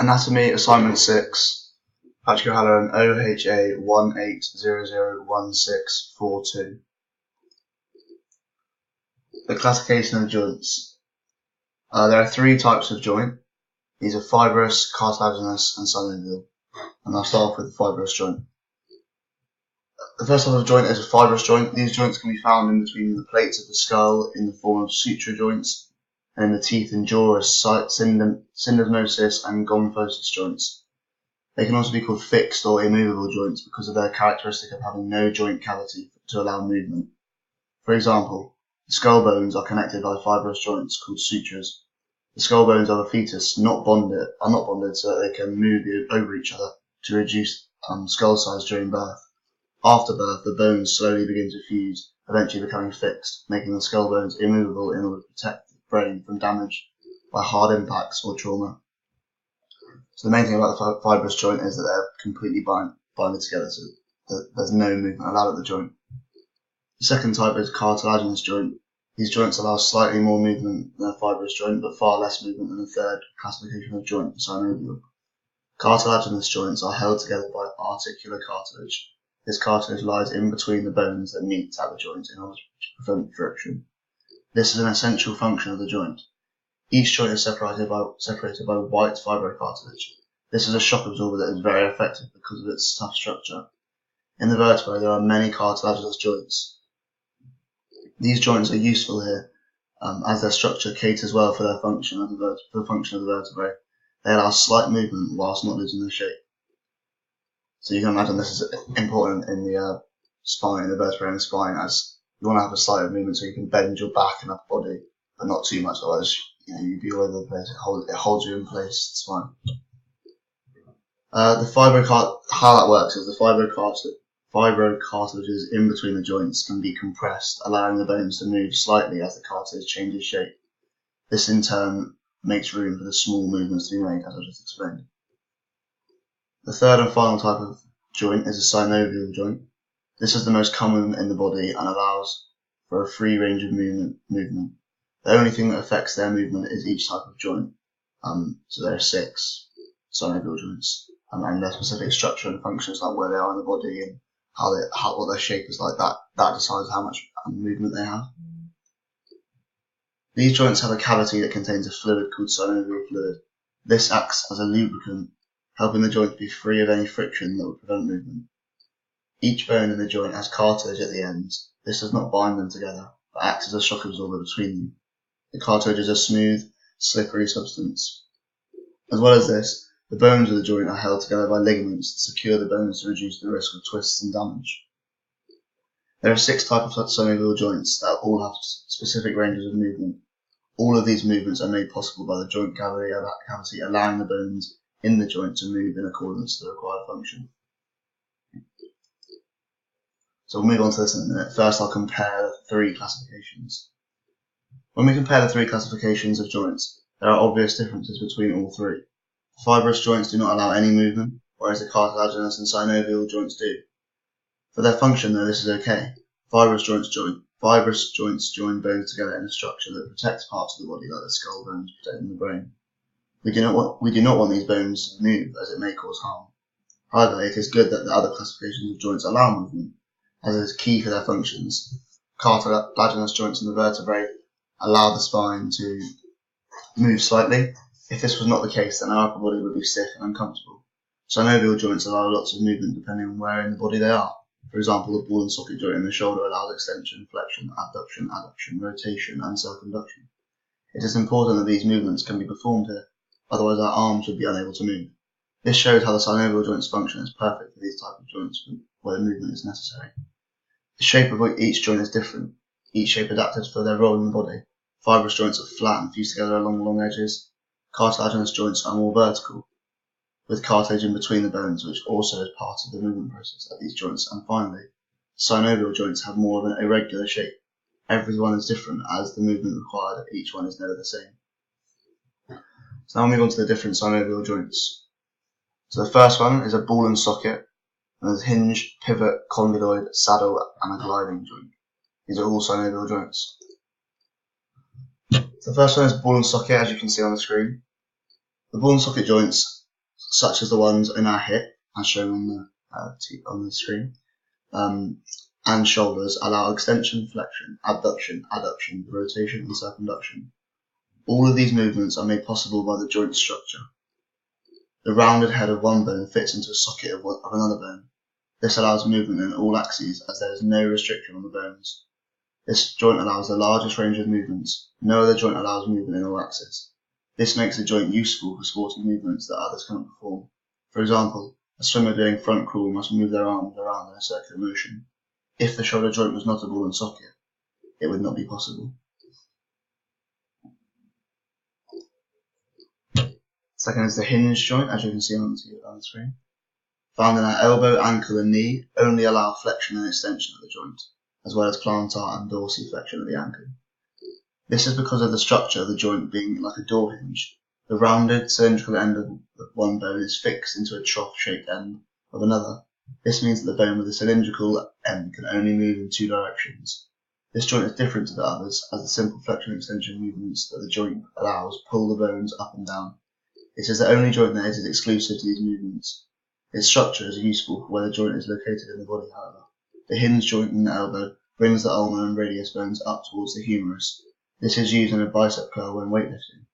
Anatomy Assignment 6, Patrick O'Halloran, OHA 18001642. The classification of joints. There are three types of joint. These are fibrous, cartilaginous, and synovial. And I'll start off with the fibrous joint. The first type of joint is a fibrous joint. These joints can be found in between the plates of the skull in the form of suture joints, and in the teeth and jaw as syndesmosis and gomphosis joints. They can also be called fixed or immovable joints because of their characteristic of having no joint cavity to allow movement. For example, the skull bones are connected by fibrous joints called sutures. The skull bones of a fetus are not bonded so that they can move over each other to reduce skull size during birth. After birth, the bones slowly begin to fuse, eventually becoming fixed, making the skull bones immovable in order to protect the brain from damage by hard impacts or trauma. So the main thing about the fibrous joint is that they're completely binded together, so that there's no movement allowed at the joint. The second type is cartilaginous joint. These joints allow slightly more movement than a fibrous joint, but far less movement than the third classification of joint, synovial. Cartilaginous joints are held together by articular cartilage. This cartilage lies in between the bones that meet at the joint in order to prevent friction. This is an essential function of the joint. Each joint is separated by white fibrocartilage. This is a shock absorber that is very effective because of its tough structure. In the vertebrae, there are many cartilaginous joints. These joints are useful here, as their structure caters well for the function of the vertebrae. They allow slight movement whilst not losing their shape. So you can imagine this is important in the spine, the vertebrae and the spine, as you want to have a slight movement so you can bend your back and upper body, but not too much, otherwise you'd be all over the place. It holds you in place, the spine. How that works is the fibrocartilages in between the joints can be compressed, allowing the bones to move slightly as the cartilage changes shape. This in turn makes room for the small movements to be made, as I just explained. The third and final type of joint is a synovial joint. This is the most common in the body and allows for a free range of movement. The only thing that affects their movement is each type of joint. So there are 6 synovial joints, and their specific structure and functions, like where they are in the body and what their shape is like, that decides how much movement they have. These joints have a cavity that contains a fluid called synovial fluid. This acts as a lubricant, helping the joint be free of any friction that would prevent movement. Each bone in the joint has cartilage at the ends. This does not bind them together, but acts as a shock absorber between them. The cartilage is a smooth, slippery substance. As well as this, the bones of the joint are held together by ligaments that secure the bones to reduce the risk of twists and damage. There are 6 types of synovial joints that all have specific ranges of movement. All of these movements are made possible by the joint cavity, allowing the bones in the joint to move in accordance to the required function. So we'll move on to this in a minute. First, I'll compare the 3 classifications. When we compare the 3 classifications of joints, there are obvious differences between all 3. Fibrous joints do not allow any movement, whereas the cartilaginous and synovial joints do. For their function, though, this is okay. Fibrous joints join bones together in a structure that protects parts of the body, like the skull bones protecting the brain. We do not want these bones to move, as it may cause harm. However, it is good that the other classifications of joints allow movement, as it is key for their functions. Cartilaginous joints in the vertebrae allow the spine to move slightly. If this was not the case, then our upper body would be stiff and uncomfortable. Synovial joints allow lots of movement depending on where in the body they are. For example, the ball and socket joint in the shoulder allows extension, flexion, abduction, adduction, rotation, and circumduction. It is important that these movements can be performed here, otherwise our arms would be unable to move. This shows how the synovial joint's function is perfect for these types of joints where movement is necessary. The shape of each joint is different, each shape adapted for their role in the body. Fibrous joints are flat and fused together along long edges. Cartilaginous joints are more vertical, with cartilage in between the bones, which also is part of the movement process at these joints. And finally, synovial joints have more of an irregular shape. Every one is different, as the movement required of each one is never the same. So now we'll move on to the different synovial joints. So the first one is a ball and socket, and there's hinge, pivot, condyloid, saddle, and a gliding joint. These are all synovial joints. The first one is ball and socket, as you can see on the screen. The ball and socket joints such as the ones in our hip, as shown on the screen, and shoulders, allow extension, flexion, abduction, adduction, rotation, and circumduction. All of these movements are made possible by the joint structure. The rounded head of one bone fits into a socket of another bone. This allows movement in all axes, as there is no restriction on the bones. This joint allows the largest range of movements. No other joint allows movement in all axes. This makes the joint useful for sporting movements that others cannot perform. For example, a swimmer doing front crawl must move their arms around in a circular motion. If the shoulder joint was not a ball and socket, it would not be possible. Second is the hinge joint, as you can see on the screen. Found in our elbow, ankle and knee, only allow flexion and extension of the joint, as well as plantar and dorsiflexion of the ankle. This is because of the structure of the joint being like a door hinge. The rounded, cylindrical end of one bone is fixed into a trough-shaped end of another. This means that the bone with the cylindrical end can only move in two directions. This joint is different to the others, as the simple flexion and extension movements that the joint allows pull the bones up and down. It is the only joint that is exclusive to these movements. Its structure is useful for where the joint is located in the body, however. The hinge joint in the elbow brings the ulnar and radius bones up towards the humerus. This is used in a bicep curl when weightlifting.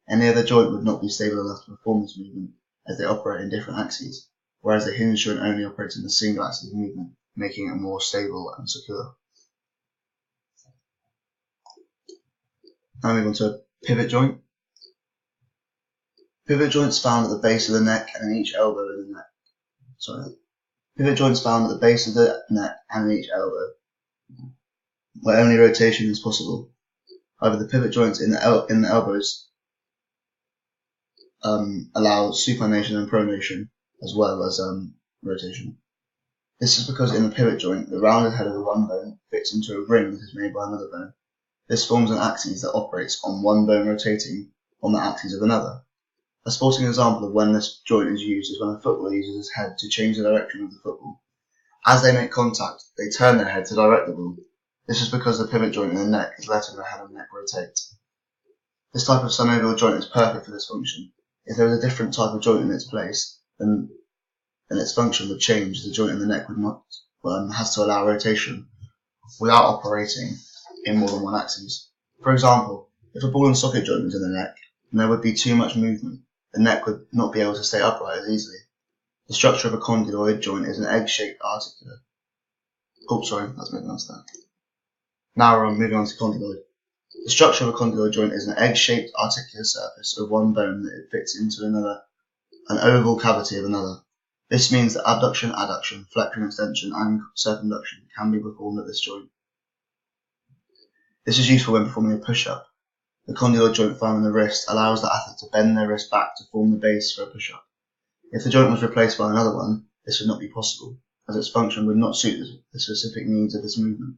Any other joint would not be stable enough to perform this movement, as they operate in different axes, whereas the hinge joint only operates in a single axis of movement, making it more stable and secure. Now move on to a pivot joint. Pivot joints found at the base of the neck and in each elbow in the neck. Pivot joints found at the base of the neck and in each elbow, where only rotation is possible. However, the pivot joints in the elbows allow supination and pronation, as well as rotation. This is because in the pivot joint, the rounded head of the one bone fits into a ring that is made by another bone. This forms an axis that operates on one bone rotating on the axis of another. A sporting example of when this joint is used is when a footballer uses his head to change the direction of the football. As they make contact, they turn their head to direct the ball. This is because the pivot joint in the neck is letting the head and neck rotate. This type of synovial joint is perfect for this function. If there was a different type of joint in its place, then its function would change. The joint in the neck would not has to allow rotation without operating in more than one axis. For example, if a ball and socket joint was in the neck, then there would be too much movement. The neck would not be able to stay upright as easily. The structure of a condyloid joint is an egg-shaped articular. That's moving on to that. Now we're moving on to condyloid. The structure of a condyloid joint is an egg-shaped articular surface of one bone that it fits into an oval cavity of another. This means that abduction, adduction, flexion, extension, and circumduction can be performed at this joint. This is useful when performing a push-up. The condyloid joint found in the wrist allows the athlete to bend their wrist back to form the base for a push-up. If the joint was replaced by another one, this would not be possible, as its function would not suit the specific needs of this movement.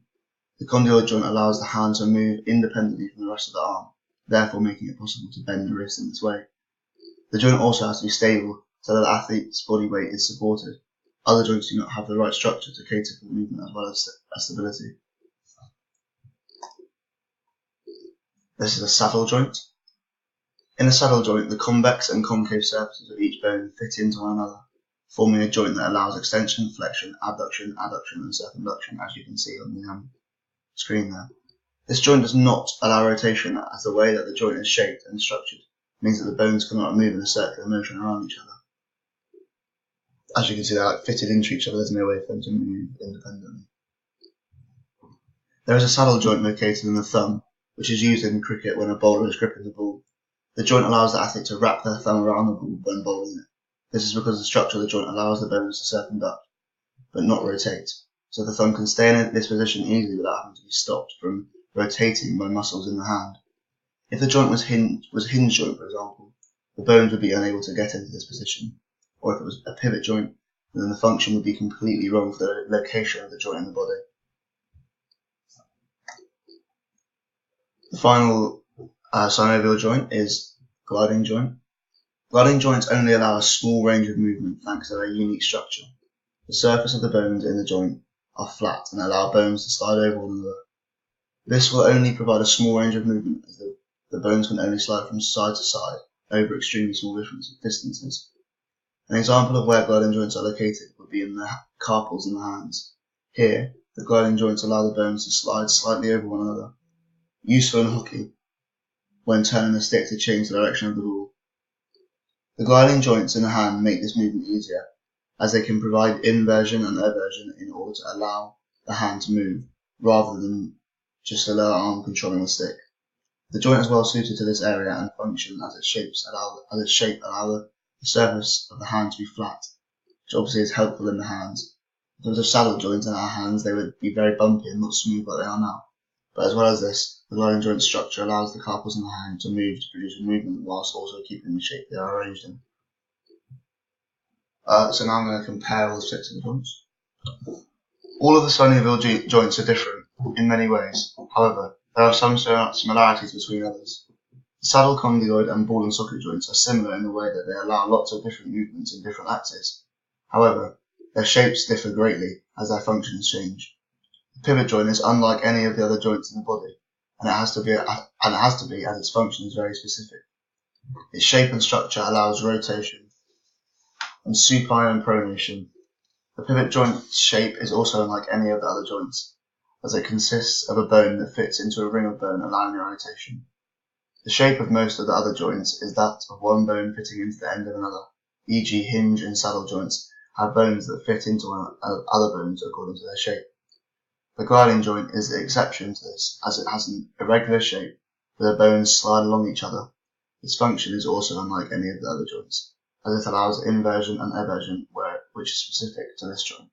The condyloid joint allows the hand to move independently from the rest of the arm, therefore making it possible to bend the wrist in this way. The joint also has to be stable, so that the athlete's body weight is supported. Other joints do not have the right structure to cater for the movement as well as stability. This is a saddle joint. In a saddle joint, the convex and concave surfaces of each bone fit into one another, forming a joint that allows extension, flexion, abduction, adduction, and circumduction, as you can see on the screen there. This joint does not allow rotation, as the way that the joint is shaped and structured means that the bones cannot move in a circular motion around each other. As you can see, they're fitted into each other, there's no way for them to move independently. There is a saddle joint located in the thumb, which is used in cricket when a bowler is gripping the ball. The joint allows the athlete to wrap their thumb around the ball when bowling it. This is because the structure of the joint allows the bones to circumduct, but not rotate, so the thumb can stay in this position easily without having to be stopped from rotating by muscles in the hand. If the joint was a hinge joint, for example, the bones would be unable to get into this position, or if it was a pivot joint, then the function would be completely wrong for the location of the joint in the body. The final synovial joint is gliding joint. Gliding joints only allow a small range of movement thanks to their unique structure. The surface of the bones in the joint are flat and allow bones to slide over one another. This will only provide a small range of movement, as the bones can only slide from side to side over extremely small distances. An example of where gliding joints are located would be in the carpals in the hands. Here, the gliding joints allow the bones to slide slightly over one another, useful in hockey when turning the stick to change the direction of the ball. The gliding joints in the hand make this movement easier, as they can provide inversion and eversion in order to allow the hand to move, rather than just the lower arm controlling the stick. The joint is well suited to this area and function as its shape allow the surface of the hand to be flat, which obviously is helpful in the hands. If there was a saddle joint in our hands, they would be very bumpy and not smooth like they are now. But as well as this, the gliding joint structure allows the carpals in the hand to move to produce a movement whilst also keeping the shape they are arranged in. So now I'm going to compare all the six of the joints. All of the synovial joints are different in many ways. However, there are some similarities between others. The saddle, condyloid and ball and socket joints are similar in the way that they allow lots of different movements in different axes. However, their shapes differ greatly as their functions change. The pivot joint is unlike any of the other joints in the body, and it has to be as its function is very specific. Its shape and structure allows rotation and supine and pronation. The pivot joint's shape is also unlike any of the other joints, as it consists of a bone that fits into a ring of bone allowing the rotation. The shape of most of the other joints is that of one bone fitting into the end of another, e.g. hinge and saddle joints have bones that fit into other bones according to their shape. The gliding joint is the exception to this, as it has an irregular shape where the bones slide along each other. Its function is also unlike any of the other joints, as it allows inversion and eversion which is specific to this joint.